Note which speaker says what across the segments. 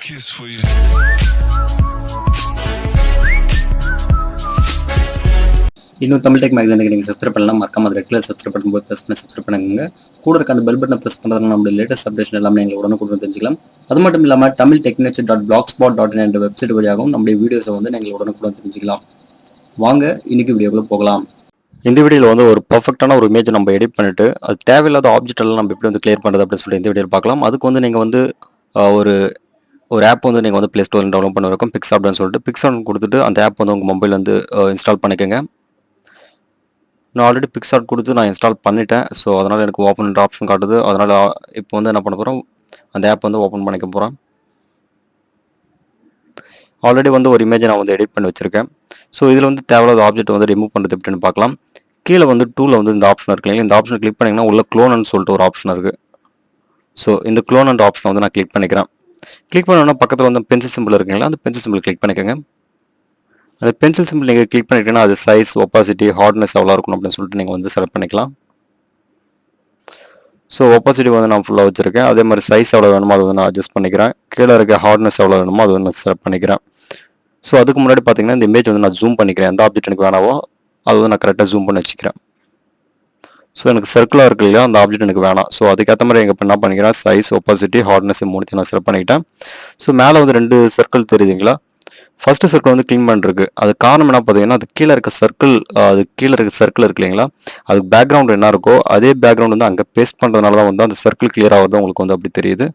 Speaker 1: kiss for you.
Speaker 2: இன்னும் Tamil tech மேகசினுக்கு நீங்கள் subscribe பண்ணலாம். மறக்காம ரெட் கலர் சப்ஸ்கிரைப் பண்ணும்போது ப்ரெஸ் பண்ணி சப்ஸ்கிரைப் பண்ணுங்க. கூட இருக்க அந்த பெல் பட்டனை ப்ரெஸ் பண்ணுறதுனால நம்மளுடைய லேட்டஸ்ட் அப்டேஷன் எல்லாமே எங்களை உடனுக்குடன் தெரிஞ்சுக்கலாம். அது மட்டும் இல்லாமல் தமிழ் technature.blogspot.in என்ற வெப்சைட் வழியாகவும் நம்முடைய வீடியோஸை வந்து நீங்கள் உடனுக்குடன் தெரிஞ்சுக்கலாம். வாங்க இன்னைக்கு வீடியோக்குள்ள போகலாம். இந்த வீடியோவில் வந்து ஒரு பர்ஃபெக்டான ஒரு இமேஜ் நம்ம எடிட் பண்ணிட்டு அது தேவையில்லாத ஆப்ஜெக்ட் எல்லாம் நம்ம எப்படி வந்து கிளியர் பண்ணுறது அப்படின்னு சொல்லி இந்த வீடியோவில் பார்க்கலாம். அதுக்கு வந்து நீங்கள் வந்து ஒரு ஒரு ஆப் வந்து நீங்கள் வந்து ப்ளே ஸ்டோரில் டவுன்லோட் பண்ண இருக்கும் பிக்ஸாப்னு சொல்லிட்டு பிக்ஸாப்னு கொடுத்துட்டு அந்த ஆப் வந்து உங்கள் மொபைல் வந்து இன்ஸ்டால் பண்ணிக்கோங்க. நான் ஆல்ரெடி பிக்ஸார்ட் கொடுத்து நான் இன்ஸ்டால் பண்ணிட்டேன். ஸோ அதனால் எனக்கு ஓப்பன் ஆப்ஷன் காட்டுது. அதனால் இப்போ வந்து என்ன பண்ண போகிறோம், அந்த ஆப் வந்து ஓப்பன் பண்ணிக்க போகிறேன். ஆல்ரெடி வந்து ஒரு இமேஜை நான் வந்து எடிட் பண்ணி வச்சுருக்கேன். ஸோ இதில் வந்து தேவையில்லாத ஆப்ஜெக்ட் வந்து ரிமூவ் பண்ணுறது எப்படின்னு பார்க்கலாம். கீழே வந்து டூலில் வந்து இந்த ஆப்ஷன் இருக்கு இல்லைங்களா, இந்த ஆப்ஷன் கிளிக் பண்ணிங்கன்னா உள்ள க்ளோன்னு சொல்லிட்டு ஒரு ஆப்ஷன் இருக்குது. ஸோ இந்த க்ளோன் அண்ட் ஆப்ஷனை வந்து நான் கிளிக் பண்ணிக்கிறேன். கிளிக் பண்ணோன்னா பக்கத்தில் வந்து பென்சில் சிம்பிள் இருக்குங்களா, அந்த பென்சில் சிம்பிள் கிளிக் பண்ணிக்கோங்க. அந்த பென்சில் சிம்பிள் நீங்கள் கிளிக் பண்ணிட்டீங்கன்னா அது சைஸ், ஒப்பாசிட்டி, ஹார்ட்னஸ் எவ்வளோ இருக்கணும் அப்படின்னு சொல்லிட்டு நீங்கள் வந்து செலக்ட் பண்ணிக்கலாம். ஸோ ஒப்பாசிட்டி வந்து நான் ஃபுல்லாக வச்சுருக்கேன். அதே மாதிரி சைஸ் எவ்வளோ வேணுமோ அதை வந்து நான் அட்ஜஸ்ட் பண்ணிக்கிறேன். கீழே இருக்க ஹார்ட்னஸ் எவ்வளோ வேணுமோ அதை வந்து நான் செலக்ட் பண்ணிக்கிறேன். ஸோ அதுக்கு முன்னாடி பார்த்தீங்கன்னா இந்த இமேஜ் வந்து நான் ஜூம் பண்ணிக்கிறேன். எந்த ஆப்ஜெக்ட் எனக்கு வேணாவோ அதை வந்து நான் கரெக்டாக ஜூம் பண்ணி வச்சுக்கிறேன். ஸோ எனக்கு சர்க்கிளாக இருக்கு இல்லையா, அந்த ஆப்ஜெக்ட் எனக்கு வேணாம். ஸோ அதுக்கேற்ற மாதிரி எங்கள் என்ன பண்ணிக்கிறேன், சைஸ், ஒப்பாசிட்டி, ஹார்ட்னஸ் மூணுத்தையும் நான் செலக்ட் பண்ணிக்கிட்டேன். ஸோ மேலே வந்து 2 சர்க்கிள் தெரியுதுங்களா, ஃபர்ஸ்ட் சர்க்கிள் வந்து க்ளீன் பண்ணிருக்கு. அது காரணம் என்ன பார்த்தீங்கன்னா, அது கீழே இருக்க சர்க்கிள் இருக்கு இல்லைங்களா, அதுக்கு பேக்ரவுண்ட் என்ன இருக்கோ அதே பேக்ரவுண்ட் வந்து அங்கே பேஸ்ட் பண்ணுறதுனால தான் வந்து அந்த சர்க்கிள் கிளியர் ஆகுது உங்களுக்கு வந்து அப்படி தெரியுது.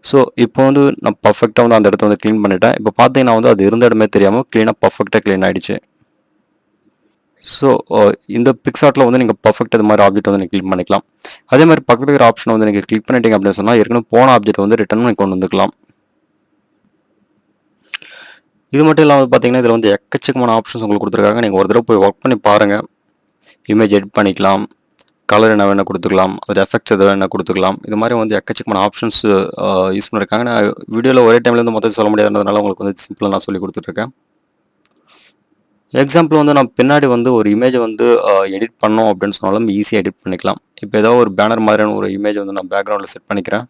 Speaker 2: ஸோ இப்போ வந்து நான் பர்ஃபெக்டாக வந்து அந்த இடத்த வந்து க்ளீன் பண்ணிட்டேன். இப்போ பார்த்தீங்கன்னா வந்து அது இருந்த இடமே தெரியாமல் பர்ஃபெக்டாக க்ளீன் ஆகிடுச்சு. ஸோ இந்த பிக்ஸார்ட்டில் வந்து நீங்கள் பர்ஃபெக்ட் இது மாதிரி ஆப்ஜெக்ட் வந்து நீங்கள் கிளிக் பண்ணிக்கலாம். அதே மாதிரி பக்கத்தில் இருக்கிற ஆப்ஷன் வந்து நீங்கள் கிளிக் பண்ணிட்டீங்க அப்படின்னு சொன்னால் ஏற்கனவே போன ஆப்ஜெக்ட் வந்து ரிட்டர்ன் பண்ணி கொண்டு வந்துக்கலாம். இது மட்டும் இல்லாமல் பார்த்தீங்கன்னா இதில் வந்து எக்கச்சக்கமான ஆப்ஷன்ஸ் உங்களுக்கு கொடுத்துருக்காங்க. நீங்கள் ஒரு தடவை போய் ஒர்க் பண்ணி பாருங்கள். இமேஜ் எடிட் பண்ணிக்கலாம், கலர் என்ன வேணால் கொடுத்துக்கலாம், அது எஃபெக்ட்ஸ் எது வேணால் கொடுத்துக்கலாம். இது மாதிரி வந்து எக்கச்சக்கமான ஆப்ஷன்ஸ் யூஸ் பண்ணியிருக்காங்க. நான் வீடியோவில் ஒரே டைமில் வந்து மொத்தம் சொல்ல முடியாதுன்றதுனால உங்களுக்கு வந்து சிம்பிளாக நான் சொல்லி கொடுத்துட்ருக்கேன். எக்ஸாம்பிள் வந்து நான் பின்னாடி வந்து ஒரு இமேஜை வந்து எடிட் பண்ணோம் அப்படின்னு சொன்னாலும் ஈஸியாக எடிட் பண்ணிக்கலாம். இப்போ ஏதாவது ஒரு பேனர் மாதிரியான ஒரு இமேஜ் வந்து நான் பேக்ரவுண்டில் செட் பண்ணிக்கிறேன்.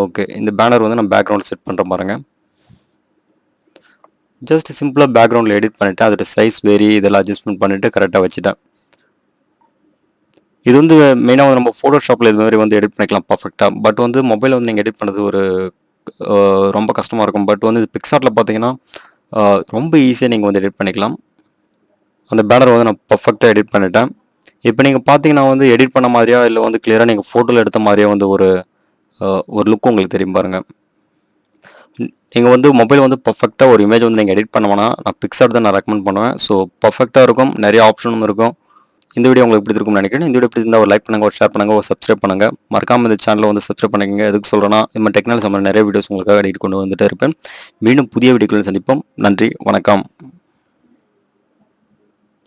Speaker 2: ஓகே, இந்த பேனர் வந்து நான் பேக்ரவுண்டில் செட் பண்ணுற பாருங்க. ஜஸ்ட் சிம்பிளாக பேக்ரவுண்டில் எடிட் பண்ணிவிட்டு அதோட சைஸ் வேரி இதெல்லாம் அட்ஜஸ்ட்மெண்ட் பண்ணிவிட்டு கரெக்டாக வச்சுட்டேன். இது வந்து மெயினாக வந்து நம்ம ஃபோட்டோஷாப்பில் இது மாதிரி வந்து எடிட் பண்ணிக்கலாம் பர்ஃபெக்டாக. பட் வந்து மொபைலில் வந்து நீங்கள் எடிட் பண்ணுறது ஒரு ரொம்ப கஷ்டமாக இருக்கும். பட் வந்து இது பிக்ஸார்ட்டில் பார்த்தீங்கன்னா ரொம்ப ஈஸியாக நீங்கள் வந்து எடிட் பண்ணிக்கலாம். அந்த பேனர் வந்து நான் பர்ஃபெக்டாக எடிட் பண்ணிட்டேன். இப்போ நீங்கள் பார்த்தீங்கன்னா வந்து எடிட் பண்ண மாதிரியா இல்லை வந்து கிளியராக நீங்கள் ஃபோட்டோவில் எடுத்த மாதிரியா வந்து ஒரு லுக் உங்களுக்கு தெரியும் பாருங்கள். நீங்கள் வந்து மொபைல் வந்து பர்ஃபெக்டாக ஒரு இமேஜ் வந்து நீங்கள் எடிட் பண்ணோம்னா நான் பிக்ஸார்ட் தான் நான் ரெக்கமெண்ட் பண்ணுவேன். ஸோ பர்ஃபெக்டாக இருக்கும், நிறைய ஆப்ஷனும் இருக்கும். இந்த வீடியோ உங்களுக்கு பிடிச்சிருக்கும்னு நினைக்கிறேன். இந்த வீடியோ பிடிச்சிருந்தா ஒரு லைக் பண்ணுங்கள், ஒரு ஷேர் பண்ணுங்கள், ஒரு சப்ஸ்கிரைப் பண்ணுங்கள். மறக்காமல் இந்த சேனலை வந்து சப்ஸ்கிரைப் பண்ணிக்கங்க. எதுக்கு சொல்கிறேன்னா இந்த மாதிரி டெக்னாலஜி சம்பந்தம் நிறைய வீடியோஸ் உங்களுக்காக எடிட் கொண்டு வந்துட்டு இருப்பேன். மீண்டும் புதிய வீடியோக்களில் சந்திப்போம். நன்றி, வணக்கம்.